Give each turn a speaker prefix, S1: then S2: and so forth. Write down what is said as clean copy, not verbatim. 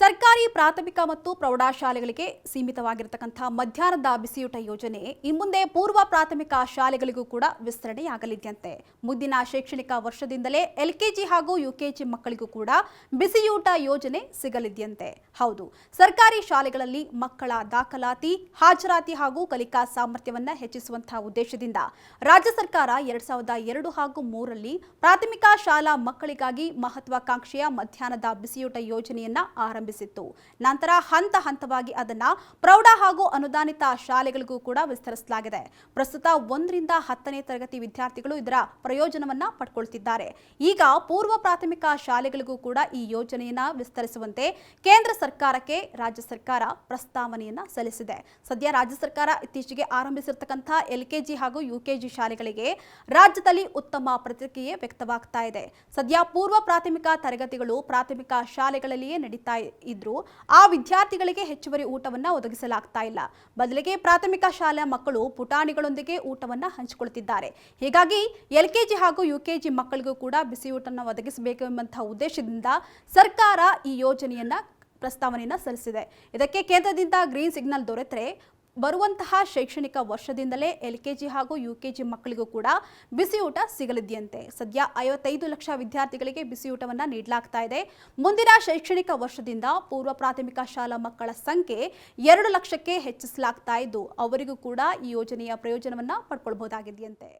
S1: ಸರ್ಕಾರಿ ಪ್ರಾಥಮಿಕ ಮತ್ತು ಪ್ರೌಢಶಾಲೆಗಳಿಗೆ ಸೀಮಿತವಾಗಿರತಕ್ಕಂಥ ಮಧ್ಯಾಹ್ನದ ಬಿಸಿಯೂಟ ಯೋಜನೆ ಇನ್ಮುಂದೆ ಪೂರ್ವ ಪ್ರಾಥಮಿಕ ಶಾಲೆಗಳಿಗೂ ಕೂಡ ವಿಸ್ತರಣೆಯಾಗಲಿದೆಯಂತೆ. ಮುಂದಿನ ಶೈಕ್ಷಣಿಕ ವರ್ಷದಿಂದಲೇ ಎಲ್ಕೆಜಿ ಹಾಗೂ ಯುಕೆಜಿ ಮಕ್ಕಳಿಗೂ ಕೂಡ ಬಿಸಿಯೂಟ ಯೋಜನೆ ಸಿಗಲಿದೆಯಂತೆ. ಹೌದು, ಸರ್ಕಾರಿ ಶಾಲೆಗಳಲ್ಲಿ ಮಕ್ಕಳ ದಾಖಲಾತಿ, ಹಾಜರಾತಿ ಹಾಗೂ ಕಲಿಕಾ ಸಾಮರ್ಥ್ಯವನ್ನು ಹೆಚ್ಚಿಸುವಂತಹ ಉದ್ದೇಶದಿಂದ ರಾಜ್ಯ ಸರ್ಕಾರ 2002 ಹಾಗೂ 3ರಲ್ಲಿ ಪ್ರಾಥಮಿಕ ಶಾಲಾ ಮಕ್ಕಳಿಗಾಗಿ ಮಹತ್ವಾಕಾಂಕ್ಷೆಯ ಮಧ್ಯಾಹ್ನದ ಬಿಸಿಯೂಟ ಯೋಜನೆಯನ್ನ ಆರಂಭಿಸಿತ್ತು. ನಂತರ ಹಂತ ಹಂತವಾಗಿ ಅದನ್ನ ಪ್ರೌಢ ಹಾಗೂ ಅನುದಾನಿತ ಶಾಲೆಗಳಿಗೂ ಕೂಡ ವಿಸ್ತರಿಸಲಾಗಿದೆ. ಪ್ರಸ್ತುತ 1ರಿಂದ 10ನೇ ತರಗತಿ ವಿದ್ಯಾರ್ಥಿಗಳು ಇದರ ಪ್ರಯೋಜನವನ್ನ ಪಡ್ಕೊಳ್ತಿದ್ದಾರೆ. ಈಗ ಪೂರ್ವ ಪ್ರಾಥಮಿಕ ಶಾಲೆಗಳಿಗೂ ಕೂಡ ಈ ಯೋಜನೆಯನ್ನ ವಿಸ್ತರಿಸುವಂತೆ ಕೇಂದ್ರ ಸರ್ಕಾರಕ್ಕೆ ರಾಜ್ಯ ಸರ್ಕಾರ ಪ್ರಸ್ತಾವನೆಯನ್ನ ಸಲ್ಲಿಸಿದೆ. ಸದ್ಯ ರಾಜ್ಯ ಸರ್ಕಾರ ಇತ್ತೀಚೆಗೆ ಆರಂಭಿಸಿರ್ತಕ್ಕಂಥ ಎಲ್ಕೆಜಿ ಹಾಗೂ ಯುಕೆಜಿ ಶಾಲೆಗಳಿಗೆ ರಾಜ್ಯದಲ್ಲಿ ಉತ್ತಮ ಪ್ರತಿಕ್ರಿಯೆ ವ್ಯಕ್ತವಾಗ್ತಾ ಇದೆ. ಸದ್ಯ ಪೂರ್ವ ಪ್ರಾಥಮಿಕ ತರಗತಿಗಳು ಪ್ರಾಥಮಿಕ ಶಾಲೆಗಳಲ್ಲಿಯೇ ನಡೀತಾ ಇದ್ರು ಆ ವಿದ್ಯಾರ್ಥಿಗಳಿಗೆ ಹೆಚ್ಚುವರಿ ಊಟವನ್ನ ಒದಗಿಸಲಾಗ್ತಾ ಇಲ್ಲ. ಬದಲಿಗೆ ಪ್ರಾಥಮಿಕ ಶಾಲಾ ಮಕ್ಕಳು ಪುಟಾಣಿಗಳೊಂದಿಗೆ ಊಟವನ್ನ ಹಂಚಿಕೊಳ್ತಿದ್ದಾರೆ. ಹೀಗಾಗಿ ಎಲ್ಕೆಜಿ ಹಾಗೂ ಯುಕೆಜಿ ಮಕ್ಕಳಿಗೂ ಕೂಡ ಬಿಸಿಯೂಟವನ್ನು ಒದಗಿಸಬೇಕು ಎಂಬಂತಹ ಉದ್ದೇಶದಿಂದ ಸರ್ಕಾರ ಈ ಯೋಜನೆಯನ್ನ ಪ್ರಸ್ತಾವನೆಯನ್ನ ಸಲ್ಲಿಸಿದೆ. ಇದಕ್ಕೆ ಕೇಂದ್ರದಿಂದ ಗ್ರೀನ್ ಸಿಗ್ನಲ್ ದೊರೆತರೆ ಬರುವಂತಹ ಶೈಕ್ಷಣಿಕ ವರ್ಷದಿಂದಲೇ ಎಲ್ಕೆಜಿ ಹಾಗೂ ಯುಕೆಜಿ ಮಕ್ಕಳಿಗೂ ಕೂಡ ಬಿಸಿಯೂಟ ಸಿಗಲಿದೆಯಂತೆ. ಸದ್ಯ 55 ಲಕ್ಷ ವಿದ್ಯಾರ್ಥಿಗಳಿಗೆ ಬಿಸಿಯೂಟವನ್ನು ನೀಡಲಾಗ್ತಾ ಇದೆ. ಮುಂದಿನ ಶೈಕ್ಷಣಿಕ ವರ್ಷದಿಂದ ಪೂರ್ವ ಪ್ರಾಥಮಿಕ ಶಾಲಾ ಮಕ್ಕಳ ಸಂಖ್ಯೆ 2 ಲಕ್ಷಕ್ಕೆ ಹೆಚ್ಚಿಸಲಾಗ್ತಾ ಇದ್ದು ಅವರಿಗೂ ಕೂಡ ಈ ಯೋಜನೆಯ ಪ್ರಯೋಜನವನ್ನು ಪಡ್ಕೊಳ್ಬಹುದಾಗಿದೆಯಂತೆ.